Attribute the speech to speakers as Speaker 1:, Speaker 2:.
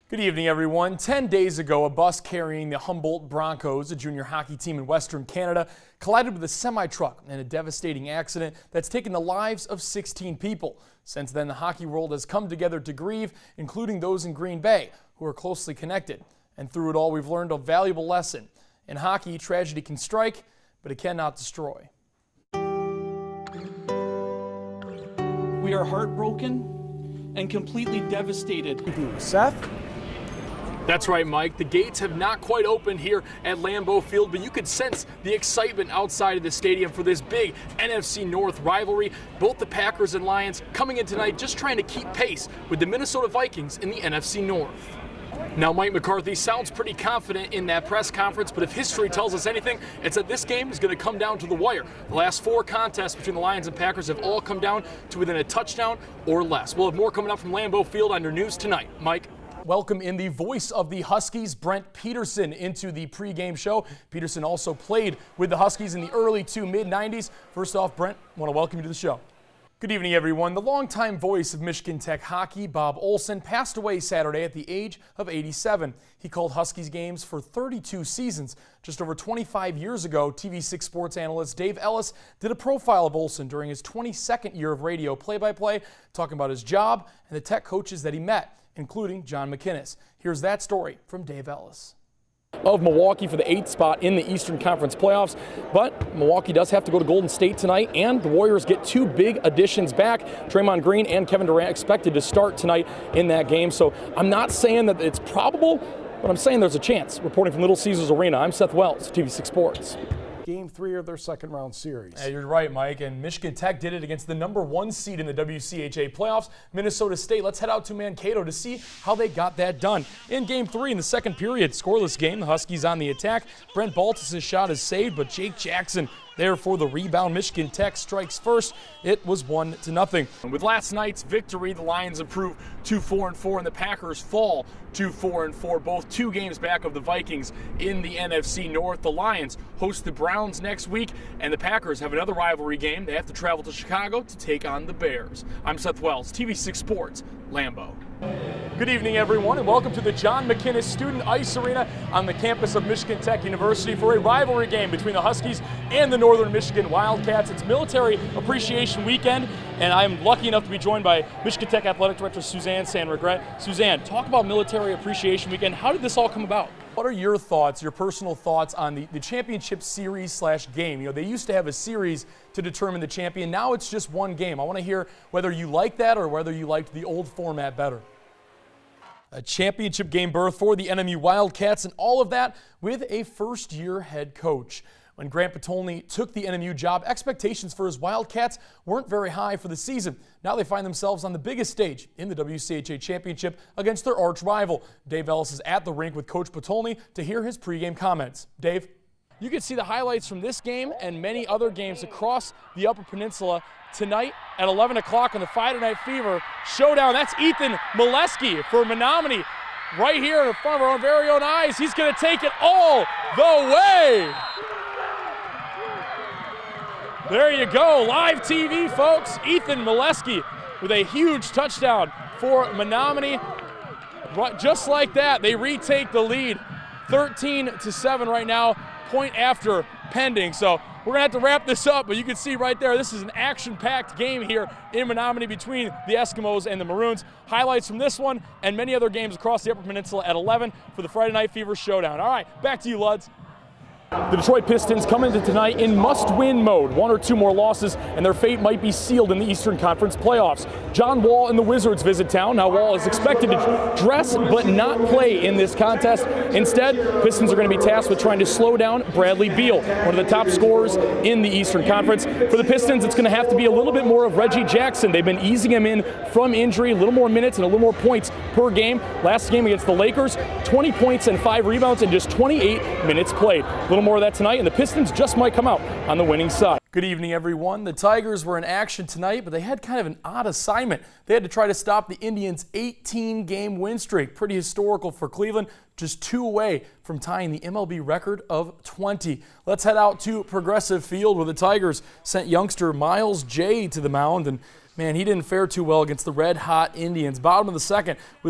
Speaker 1: Good evening, everyone. 10 days ago, a bus carrying the Humboldt Broncos, a junior hockey team in Western Canada, collided with a semi-truck in a devastating accident that's taken the lives of 16 people. Since then, the hockey world has come together to grieve, including those in Green Bay, who are closely connected. And through it all, we've learned a valuable lesson. In hockey, tragedy can strike, but it cannot destroy.
Speaker 2: We are heartbroken and completely devastated.
Speaker 1: Seth?
Speaker 3: That's right, Mike. The gates have not quite opened here at Lambeau Field, but you could sense the excitement outside of the stadium for this big NFC North rivalry. Both the Packers and Lions coming in tonight just trying to keep pace with the Minnesota Vikings in the NFC North. Now, Mike McCarthy sounds pretty confident in that press conference, but if history tells us anything, it's that this game is going to come down to the wire. The last 4 contests between the Lions and Packers have all come down to within a touchdown or less. We'll have more coming up from Lambeau Field on your news tonight. Mike?
Speaker 1: Welcome in the voice of the Huskies, Brent Peterson, into the pregame show. Peterson also played with the Huskies in the early to mid-90s. First off, Brent, I want to welcome you to the show. Good evening, everyone. The longtime voice of Michigan Tech hockey, Bob Olson, passed away Saturday at the age of 87. He called Huskies games for 32 seasons. Just over 25 years ago, TV6 sports analyst Dave Ellis did a profile of Olson during his 22nd year of radio play-by-play, talking about his job and the Tech coaches that he met, including John McInnes. Here's that story from Dave Ellis.
Speaker 3: Of Milwaukee for the 8th spot in the Eastern Conference playoffs, but Milwaukee does have to go to Golden State tonight, and the Warriors get 2 big additions back. Draymond Green and Kevin Durant expected to start tonight in that game, so I'm not saying that it's probable, but I'm saying there's a chance. Reporting from Little Caesars Arena, I'm Seth Wells, TV6 Sports.
Speaker 4: Game 3 of their second round series.
Speaker 1: Yeah, you're right, Mike, and Michigan Tech did it against the #1 seed in the WCHA playoffs, Minnesota State. Let's head out to Mankato to see how they got that done. In Game 3 in the second period, scoreless game, the Huskies on the attack. Brent Baltus' shot is saved, but Jake Jackson there for the rebound. Michigan Tech strikes first. It was 1-0.
Speaker 3: And with last night's victory, the Lions improve to 4-4, and the Packers fall to 4-4, both 2 games back of the Vikings in the NFC North. The Lions host the Browns next week, and the Packers have another rivalry game. They have to travel to Chicago to take on the Bears. I'm Seth Wells, TV6 Sports, Lambeau.
Speaker 1: Good evening, everyone, and welcome to the John McInnes Student Ice Arena on the campus of Michigan Tech University for a rivalry game between the Huskies and the Northern Michigan Wildcats. It's Military Appreciation Weekend, and I'm lucky enough to be joined by Michigan Tech Athletic Director Suzanne San-Regret. Suzanne, talk about Military Appreciation Weekend. How did this all come about? What are your thoughts, your personal thoughts on the championship series/game? You know, they used to have a series to determine the champion. Now it's just one game. I want to hear whether you like that or whether you liked the old format better. A championship game berth for the NMU Wildcats, and all of that with a first-year head coach. When Grant Patolny took the NMU job, expectations for his Wildcats weren't very high for the season. Now they find themselves on the biggest stage in the WCHA Championship against their arch rival. Dave Ellis is at the rink with Coach Patolny to hear his pregame comments. Dave? You can see the highlights from this game and many other games across the Upper Peninsula tonight at 11 o'clock on the Friday Night Fever Showdown. That's Ethan Molesky for Menominee right here in front of our own very own eyes. He's going to take it all the way. There you go, live TV, folks. Ethan Molesky with a huge touchdown for Menominee. Just like that, they retake the lead, 13-7 right now, point after pending. So we're gonna have to wrap this up, but you can see right there, this is an action-packed game here in Menominee between the Eskimos and the Maroons. Highlights from this one and many other games across the Upper Peninsula at 11 for the Friday Night Fever Showdown. All right, back to you, Luds.
Speaker 3: The Detroit Pistons come into tonight in must-win mode. 1 or 2 more losses, and their fate might be sealed in the Eastern Conference playoffs. John Wall and the Wizards visit town. Now Wall is expected to dress but not play in this contest. Instead, Pistons are going to be tasked with trying to slow down Bradley Beal, one of the top scorers in the Eastern Conference. For the Pistons, it's going to have to be a little bit more of Reggie Jackson. They've been easing him in from injury, a little more minutes and a little more points per game. Last game against the Lakers, 20 points and 5 rebounds in just 28 minutes played. A little more of that tonight, and the Pistons just might come out on the winning side.
Speaker 1: Good evening, everyone. The Tigers were in action tonight, but they had kind of an odd assignment. They had to try to stop the Indians' 18-game win streak. Pretty historical for Cleveland, just 2 away from tying the MLB record of 20. Let's head out to Progressive Field, where the Tigers sent youngster Miles J to the mound, and man, he didn't fare too well against the red-hot Indians. Bottom of the second with